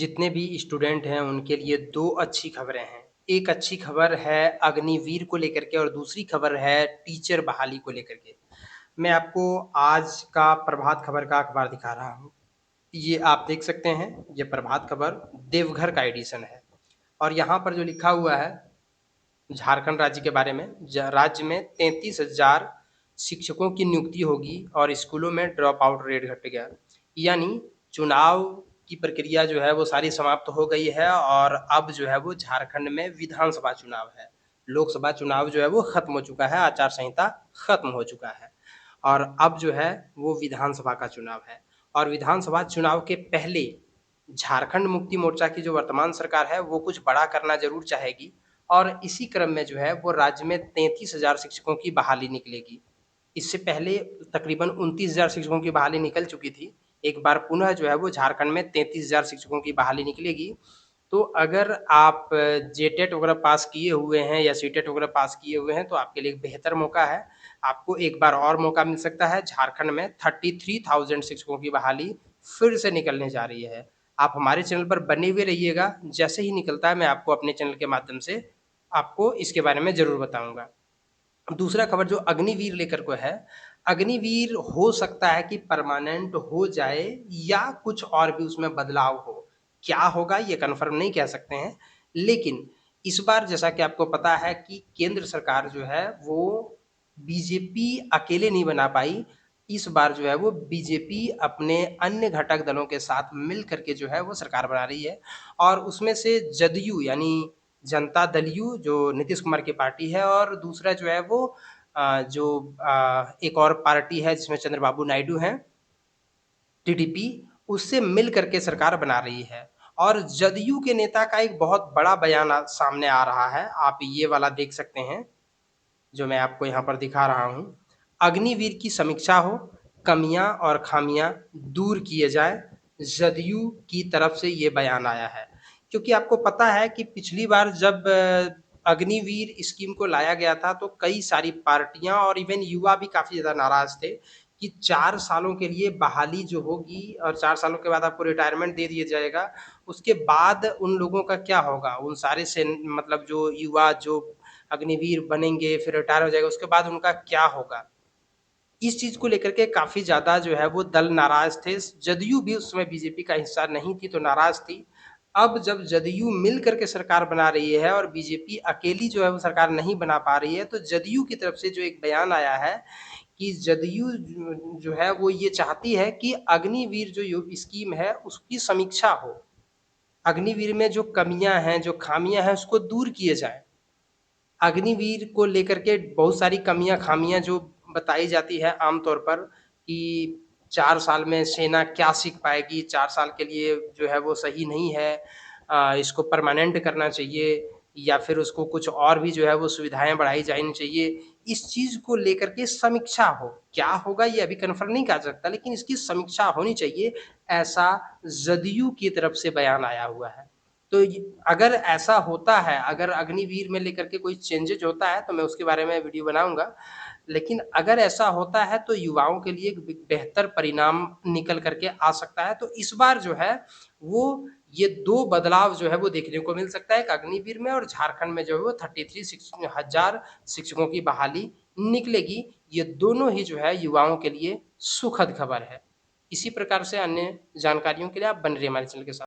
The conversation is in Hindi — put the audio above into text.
जितने भी स्टूडेंट हैं उनके लिए 2 अच्छी खबरें हैं। एक अच्छी खबर है अग्निवीर को लेकर के और दूसरी खबर है टीचर बहाली को लेकर के। मैं आपको आज का प्रभात खबर का अखबार दिखा रहा हूँ। ये आप देख सकते हैं, ये प्रभात खबर देवघर का एडिशन है और यहाँ पर जो लिखा हुआ है झारखंड राज्य के बारे में राज्य में 33,000 शिक्षकों की नियुक्ति होगी और स्कूलों में ड्रॉप आउट रेट घट गया। यानी चुनाव की प्रक्रिया जो है वो सारी समाप्त हो गई है और अब जो है वो झारखंड में विधानसभा चुनाव है। लोकसभा चुनाव जो है वो खत्म हो चुका है, आचार संहिता खत्म हो चुका है और अब जो है वो विधानसभा का चुनाव है और विधानसभा चुनाव के पहले झारखंड मुक्ति मोर्चा की जो वर्तमान सरकार है वो कुछ बड़ा करना ज़रूर चाहेगी और इसी क्रम में जो है वो राज्य में 33,000 शिक्षकों की बहाली निकलेगी। इससे पहले तकरीबन 29,000 शिक्षकों की बहाली निकल चुकी थी। एक बार पुनः जो है वो झारखंड में 33,000 शिक्षकों की बहाली निकलेगी। तो अगर आप जेटेट वगैरह पास किए हुए हैं या सीटेट वगैरह पास किए हुए हैं तो आपके लिए एक बेहतर मौका है। आपको एक बार और मौका मिल सकता है। झारखंड में 33,000 शिक्षकों की बहाली फिर से निकलने जा रही है। आप हमारे चैनल पर बने हुए रहिएगा। जैसे ही निकलता है मैं आपको अपने चैनल के माध्यम से आपको इसके बारे में ज़रूर बताऊँगा। दूसरा खबर जो अग्निवीर लेकर को है, अग्निवीर हो सकता है कि परमानेंट हो जाए या कुछ और भी उसमें बदलाव हो। क्या होगा ये कन्फर्म नहीं कह सकते हैं, लेकिन इस बार जैसा कि आपको पता है कि केंद्र सरकार जो है वो बीजेपी अकेले नहीं बना पाई। इस बार जो है वो बीजेपी अपने अन्य घटक दलों के साथ मिल कर के जो है वो सरकार बना रही है और उसमें से जदयू यानी जनता दल यू जो नीतीश कुमार की पार्टी है और दूसरा जो है वो एक और पार्टी है जिसमें चंद्रबाबू नायडू हैं, टीडीपी, उससे मिल करके सरकार बना रही है। और जदयू के नेता का एक बहुत बड़ा बयान सामने आ रहा है। आप ये वाला देख सकते हैं, जो मैं आपको यहाँ पर दिखा रहा हूँ। अग्निवीर की समीक्षा हो, कमियाँ और खामियाँ दूर किए जाएँ, जदयू की तरफ से ये बयान आया है। क्योंकि आपको पता है कि पिछली बार जब अग्निवीर स्कीम को लाया गया था तो कई सारी पार्टियाँ और इवन युवा भी काफ़ी ज़्यादा नाराज़ थे कि 4 सालों के लिए बहाली जो होगी और 4 सालों के बाद आपको रिटायरमेंट दे दिया जाएगा। उसके बाद उन लोगों का क्या होगा? उन सारे मतलब जो युवा जो अग्निवीर बनेंगे, फिर रिटायर हो जाएगा, उसके बाद उनका क्या होगा? इस चीज़ को लेकर के काफ़ी ज़्यादा जो है वो दल नाराज़ थे। जदयू भी उस समय बीजेपी का हिस्सा नहीं थी, तो नाराज़ थी। अब जब जदयू मिल कर के सरकार बना रही है और बीजेपी अकेली जो है वो सरकार नहीं बना पा रही है, तो जदयू की तरफ से जो एक बयान आया है कि जदयू जो है वो ये चाहती है कि अग्निवीर जो यो स्कीम है, उसकी समीक्षा हो। अग्निवीर में जो कमियाँ हैं, जो खामियाँ हैं, उसको दूर किए जाएँ। अग्निवीर को लेकर के बहुत सारी कमियाँ खामियाँ जो बताई जाती है आम तौर पर कि 4 साल में सेना क्या सीख पाएगी, 4 साल के लिए जो है वो सही नहीं है। इसको परमानेंट करना चाहिए या फिर उसको कुछ और भी जो है वो सुविधाएँ बढ़ाई जानी चाहिए। इस चीज़ को लेकर के समीक्षा हो, क्या होगा ये अभी कन्फर्म नहीं कहा जा सकता लेकिन इसकी समीक्षा होनी चाहिए, ऐसा जदयू की तरफ से बयान आया हुआ है। तो य अगर ऐसा होता है, अगर अग्निवीर में लेकर के कोई चेंजेज़ होता है, तो मैं उसके बारे में वीडियो बनाऊँगा। लेकिन अगर ऐसा होता है, तो युवाओं के लिए एक बेहतर परिणाम निकल कर के आ सकता है। तो इस बार जो है, वो ये 2 बदलाव जो है, वो देखने को मिल सकता है, एक अग्निवीर में और झारखंड में जो है वो 33,000 शिक्षकों की बहाली निकलेगी। ये दोनों ही जो है, युवाओं के लिए सुखद खबर है। इसी प्रकार से अन्य जानकारियों के लिए आप बने रहिए हमारे चैनल के साथ।